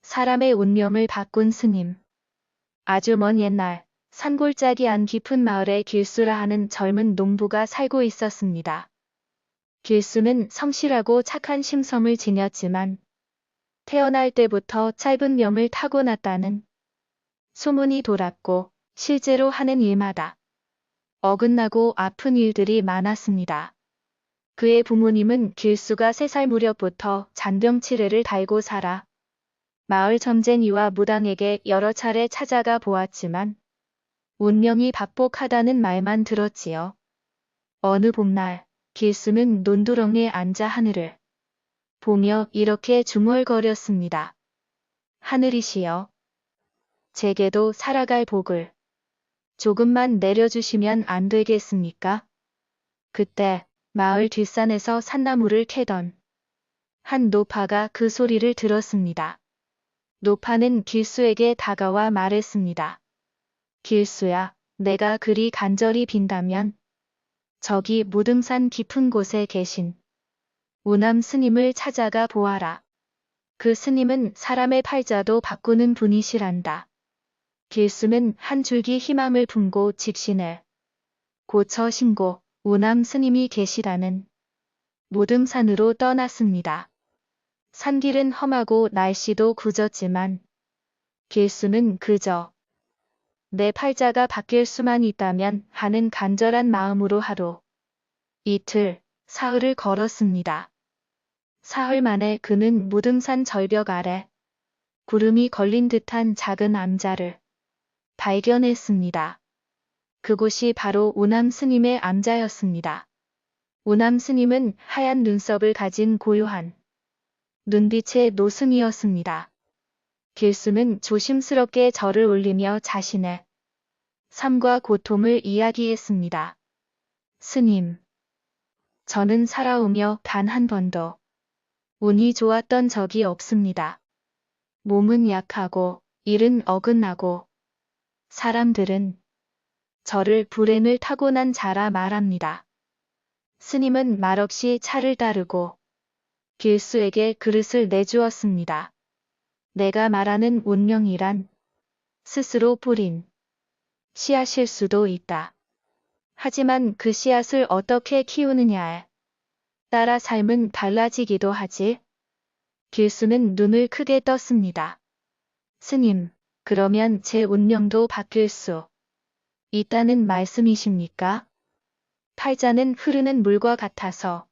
사람의 운명을 바꾼 스님. 아주 먼 옛날 산골짜기 안 깊은 마을에 길수라 하는 젊은 농부가 살고 있었습니다. 길수는 성실하고 착한 심성을 지녔지만 태어날 때부터 짧은 명을 타고났다는 소문이 돌았고 실제로 하는 일마다 어긋나고 아픈 일들이 많았습니다. 그의 부모님은 길수가 3살 무렵부터 잔병치레를 달고 살아 마을 점쟁이와 무당에게 여러 차례 찾아가 보았지만 운명이 박복하다는 말만 들었지요. 어느 봄날 길수는 논두렁에 앉아 하늘을 보며 이렇게 중얼거렸습니다. 하늘이시여, 제게도 살아갈 복을 조금만 내려주시면 안 되겠습니까? 그때 마을 뒷산에서 산나무를 캐던 한 노파가 그 소리를 들었습니다. 노파는 길수에게 다가와 말했습니다. 길수야, 내가 그리 간절히 빈다면 저기 무등산 깊은 곳에 계신 우남 스님을 찾아가 보아라. 그 스님은 사람의 팔자도 바꾸는 분이시란다. 길수는 한 줄기 희망을 품고 직신을 고쳐 신고 우남 스님이 계시라는 무등산으로 떠났습니다. 산길은 험하고 날씨도 굳었지만 길수는 그저 내 팔자가 바뀔 수만 있다면 하는 간절한 마음으로 하루, 이틀, 사흘을 걸었습니다. 사흘 만에 그는 무등산 절벽 아래 구름이 걸린 듯한 작은 암자를 발견했습니다. 그곳이 바로 우남 스님의 암자였습니다. 우남 스님은 하얀 눈썹을 가진 고요한 눈빛의 노승이었습니다. 길수는 조심스럽게 절을 올리며 자신의 삶과 고통을 이야기했습니다. 스님, 저는 살아오며 단 한 번도 운이 좋았던 적이 없습니다. 몸은 약하고 일은 어긋나고 사람들은 저를 불행을 타고난 자라 말합니다. 스님은 말없이 차를 따르고 길수에게 그릇을 내주었습니다. 내가 말하는 운명이란 스스로 뿌린 씨앗일 수도 있다. 하지만 그 씨앗을 어떻게 키우느냐에 따라 삶은 달라지기도 하지. 길수는 눈을 크게 떴습니다. 스님, 그러면 제 운명도 바뀔 수 있다는 말씀이십니까? 팔자는 흐르는 물과 같아서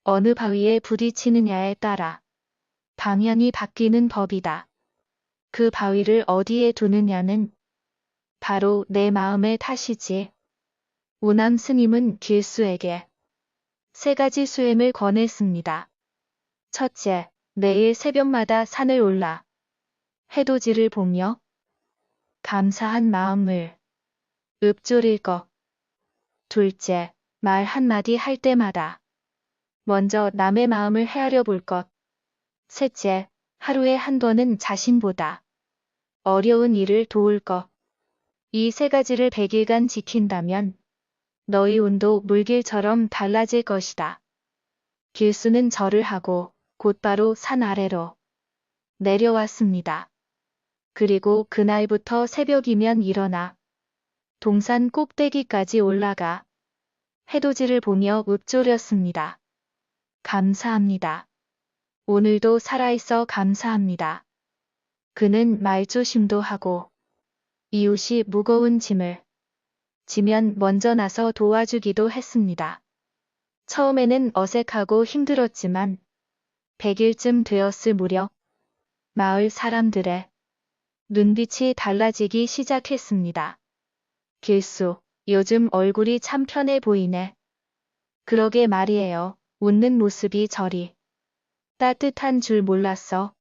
어느 바위에 부딪히느냐에 따라 방향이 바뀌는 법이다. 그 바위를 어디에 두느냐는 바로 내 마음의 탓이지. 우남 스님은 길수에게 3가지 수행을 권했습니다. 첫째, 매일 새벽마다 산을 올라 해돋이를 보며 감사한 마음을 읊조릴 것. 둘째, 말 한마디 할 때마다 먼저 남의 마음을 헤아려 볼 것. 셋째, 하루에 한 번은 자신보다 어려운 일을 도울 것. 이 3가지를 100일간 지킨다면 너희 운도 물길처럼 달라질 것이다. 길수는 절을 하고 곧바로 산 아래로 내려왔습니다. 그리고 그날부터 새벽이면 일어나 동산 꼭대기까지 올라가 해돋이를 보며 읊조렸습니다. 감사합니다. 오늘도 살아있어 감사합니다. 그는 말조심도 하고 이웃이 무거운 짐을 지면 먼저 나서 도와주기도 했습니다. 처음에는 어색하고 힘들었지만 100일쯤 되었을 무렵 마을 사람들의 눈빛이 달라지기 시작했습니다. 길수, 요즘 얼굴이 참 편해 보이네. 그러게 말이에요. 웃는 모습이 저리 따뜻한 줄 몰랐어.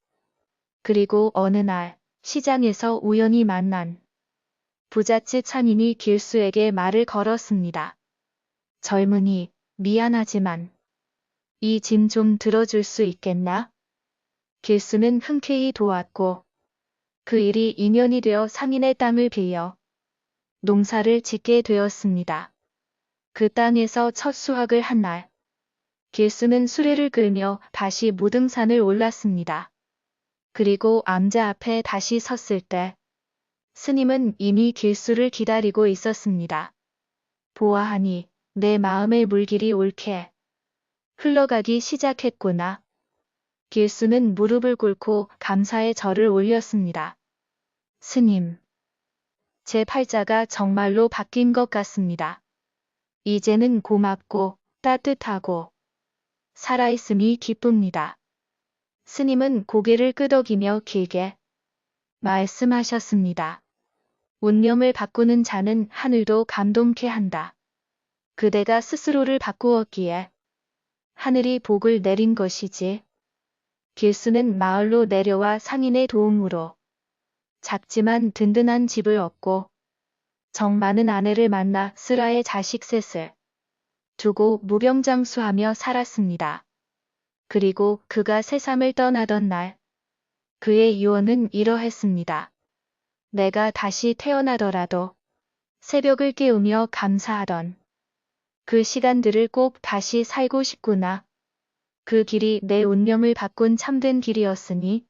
그리고 어느 날 시장에서 우연히 만난 부잣집 상인이 길수에게 말을 걸었습니다. 젊은이, 미안하지만 이 짐 좀 들어줄 수 있겠나? 길수는 흔쾌히 도왔고 그 일이 인연이 되어 상인의 땅을 빌려 농사를 짓게 되었습니다. 그 땅에서 첫 수확을 한 날, 길수는 수레를 끌며 다시 무등산을 올랐습니다. 그리고 암자 앞에 다시 섰을 때 스님은 이미 길수를 기다리고 있었습니다. 보아하니 내 마음의 물길이 옳게 흘러가기 시작했구나. 길수는 무릎을 꿇고 감사의 절을 올렸습니다. 스님, 제 팔자가 정말로 바뀐 것 같습니다. 이제는 고맙고 따뜻하고 살아있음이 기쁩니다. 스님은 고개를 끄덕이며 길게 말씀하셨습니다. 운명을 바꾸는 자는 하늘도 감동케 한다. 그대가 스스로를 바꾸었기에 하늘이 복을 내린 것이지. 길수는 마을로 내려와 상인의 도움으로 작지만 든든한 집을 얻고 정 많은 아내를 만나 슬아의 자식 셋을 두고 무병장수하며 살았습니다. 그리고 그가 세상을 떠나던 날 그의 유언은 이러했습니다. 내가 다시 태어나더라도 새벽을 깨우며 감사하던 그 시간들을 꼭 다시 살고 싶구나. 그 길이 내 운명을 바꾼 참된 길이었으니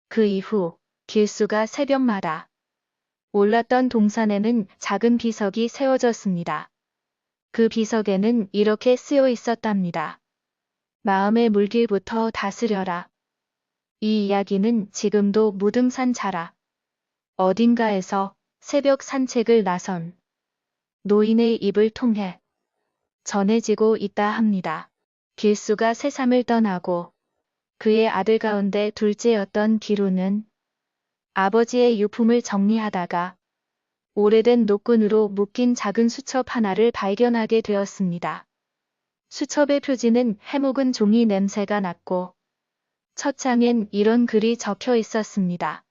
그 이후 길수가 새벽마다 올랐던 동산에는 작은 비석이 세워졌습니다. 그 비석에는 이렇게 쓰여 있었답니다. 마음의 물길부터 다스려라. 이 이야기는 지금도 무등산 자락 어딘가에서 새벽 산책을 나선 노인의 입을 통해 전해지고 있다 합니다. 길수가 세상을 떠나고 그의 아들 가운데 둘째였던 기루는 아버지의 유품을 정리하다가 오래된 노끈으로 묶인 작은 수첩 하나를 발견하게 되었습니다. 수첩의 표지는 해묵은 종이 냄새가 났고 첫 장엔 이런 글이 적혀 있었습니다.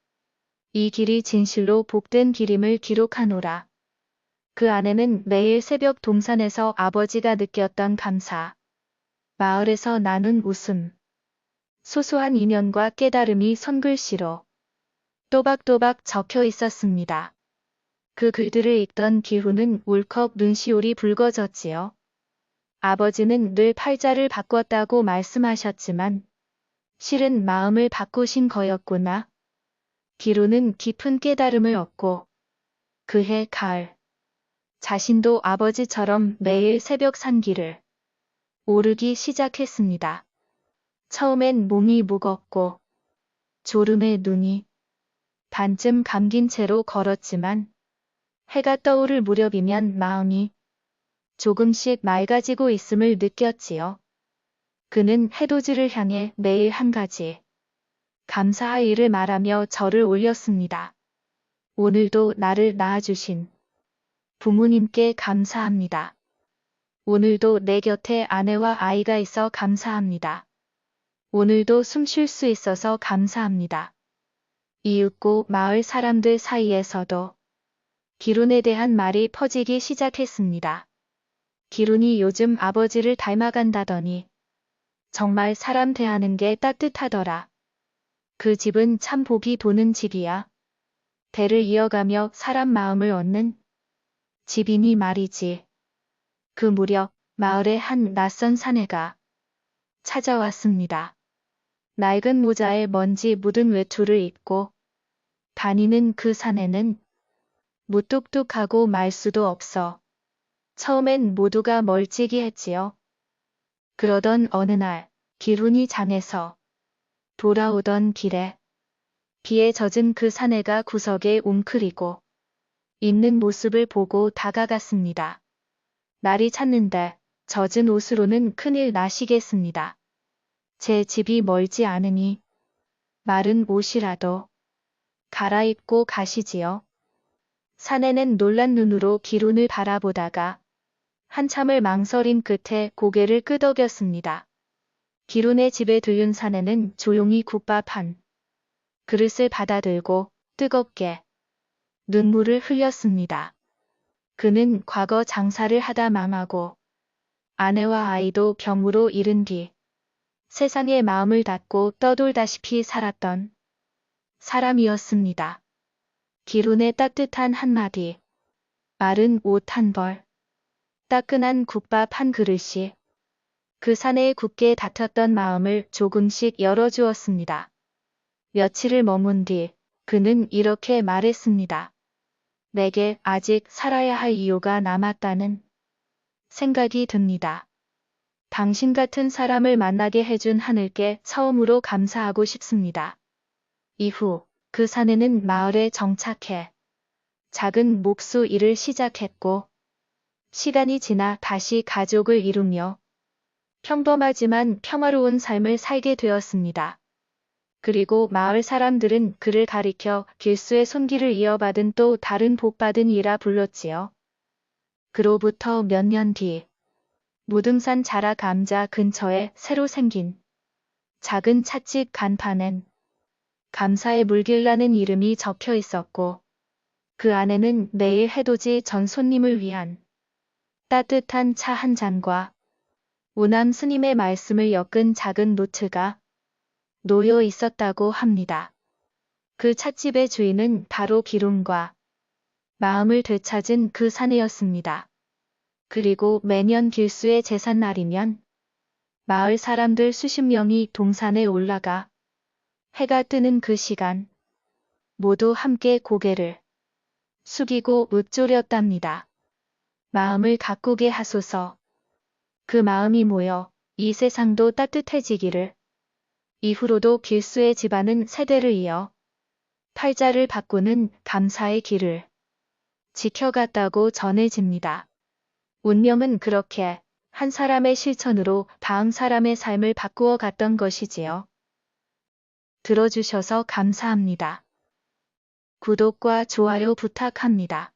이 길이 진실로 복된 길임을 기록하노라. 그 안에는 매일 새벽 동산에서 아버지가 느꼈던 감사, 마을에서 나눈 웃음, 소소한 인연과 깨달음이 손글씨로 또박또박 적혀 있었습니다. 그 글들을 읽던 기후는 울컥 눈시울이 붉어졌지요. 아버지는 늘 팔자를 바꿨다고 말씀하셨지만 실은 마음을 바꾸신 거였구나. 기루는 깊은 깨달음을 얻고 그해 가을 자신도 아버지처럼 매일 새벽 산길을 오르기 시작했습니다. 처음엔 몸이 무겁고 졸음에 눈이 반쯤 감긴 채로 걸었지만 해가 떠오를 무렵이면 마음이 조금씩 맑아지고 있음을 느꼈지요. 그는 해돋이를 향해 매일 한 가지 감사할 일을 말하며 절을 올렸습니다. 오늘도 나를 낳아주신 부모님께 감사합니다. 오늘도 내 곁에 아내와 아이가 있어 감사합니다. 오늘도 숨 쉴 수 있어서 감사합니다. 이윽고 마을 사람들 사이에서도 기룬에 대한 말이 퍼지기 시작했습니다. 기룬이 요즘 아버지를 닮아간다더니 정말 사람 대하는 게 따뜻하더라. 그 집은 참 복이 도는 집이야. 대를 이어가며 사람 마음을 얻는 집이니 말이지. 그 무렵 마을에 한 낯선 사내가 찾아왔습니다. 낡은 모자에 먼지 묻은 외투를 입고 다니는 그 사내는 무뚝뚝하고 말수도 없어 처음엔 모두가 멀찍이 했지요. 그러던 어느 날 기룬이 장에서 돌아오던 길에 비에 젖은 그 사내가 구석에 웅크리고 있는 모습을 보고 다가갔습니다. 날이 찼는데 젖은 옷으로는 큰일 나시겠습니다. 제 집이 멀지 않으니 마른 옷이라도 갈아입고 가시지요. 사내는 놀란 눈으로 기룬을 바라보다가 한참을 망설인 끝에 고개를 끄덕였습니다. 기룬의 집에 들른 사내는 조용히 국밥 한 그릇을 받아들고 뜨겁게 눈물을 흘렸습니다. 그는 과거 장사를 하다 망하고 아내와 아이도 병으로 잃은 뒤 세상에 마음을 닫고 떠돌다시피 살았던 사람이었습니다. 기룬의 따뜻한 한마디, 마른 옷 한 벌, 따끈한 국밥 한 그릇이 그 사내의 굳게 닫혔던 마음을 조금씩 열어주었습니다. 며칠을 머문 뒤 그는 이렇게 말했습니다. 내게 아직 살아야 할 이유가 남았다는 생각이 듭니다. 당신 같은 사람을 만나게 해준 하늘께 처음으로 감사하고 싶습니다. 이후 그 사내는 마을에 정착해 작은 목수 일을 시작했고 시간이 지나 다시 가족을 이루며 평범하지만 평화로운 삶을 살게 되었습니다. 그리고 마을 사람들은 그를 가리켜 길수의 손길을 이어받은 또 다른 복받은 이라 불렀지요. 그로부터 몇 년 뒤 무등산 자라 감자 근처에 새로 생긴 작은 찻집 간판엔 감사의 물길라는 이름이 적혀 있었고 그 안에는 매일 해돋이 전 손님을 위한 따뜻한 차 한 잔과 우남 스님의 말씀을 엮은 작은 노트가 놓여 있었다고 합니다. 그 찻집의 주인은 바로 기룸과 마음을 되찾은 그 사내였습니다. 그리고 매년 길수의 제삿날이면 마을 사람들 수십 명이 동산에 올라가 해가 뜨는 그 시간 모두 함께 고개를 숙이고 읊조렸답니다. 마음을 가꾸게 하소서. 그 마음이 모여 이 세상도 따뜻해지기를. 이후로도 길수의 집안은 세대를 이어 팔자를 바꾸는 감사의 길을 지켜갔다고 전해집니다. 운명은 그렇게 한 사람의 실천으로 다음 사람의 삶을 바꾸어 갔던 것이지요. 들어주셔서 감사합니다. 구독과 좋아요 부탁합니다.